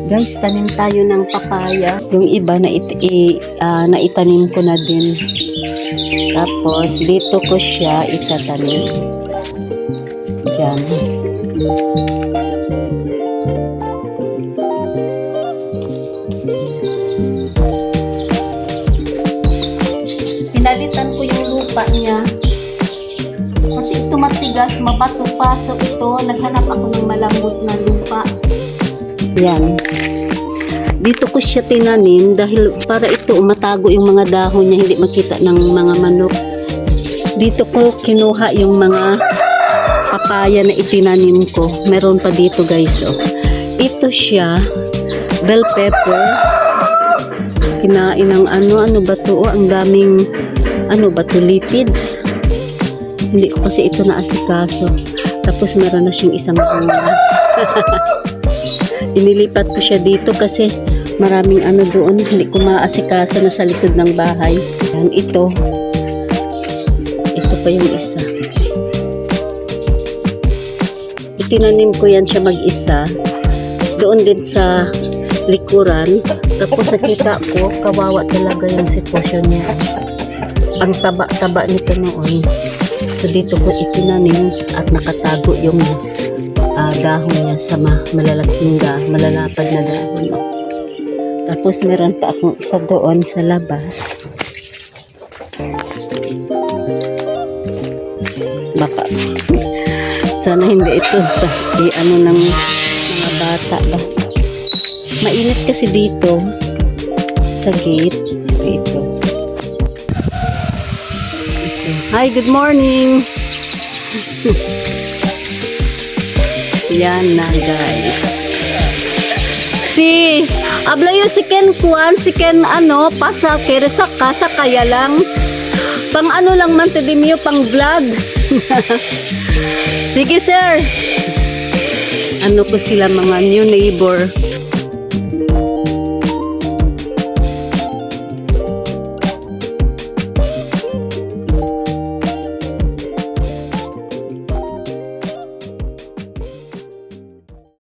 Guys, tanim tayo ng papaya. Yung iba na naitanim ko na din. Tapos dito ko siya itatanim. Diyan. Pinalitan ko yung lupa niya. Kasi ito matigas, mabato pa. So ito, naghanap ako ng malambot na lupa. Yan. Dito ko siya tinanim dahil para ito matago yung mga dahon niya, hindi makita ng mga manok. Dito ko kinuha yung mga papaya na itinanim ko. Meron pa dito guys. Oh. Ito siya, bell pepper. Kinain ng ano ba to? Oh, ang daming lipids. Hindi ko kasi ito naasikaso. Tapos meron na siyang isang bunga. Inilipat ko siya dito kasi maraming doon. Hindi ko maasikaso na sa likod ng bahay. Yan, ito. Ito pa yung isa. Itinanim ko yan siya mag-isa. Doon din sa likuran. Tapos nakita ko, kawawa talaga yung sitwasyon niya. Ang taba-taba nito noon. So dito ko itinanim at nakatago yung dahon niya sa malalapad na dahon. Tapos meron pa akong isa doon sa labas. Baka sana hindi ito ng mga bata ba. Mainit kasi dito sa gate dito. Hi, good morning. Yan na guys. Ablayo si Ken pasa keresa kasa kaya lang pang lang man tedimyo pang vlog. Sige sir. Ko sila mga new neighbor.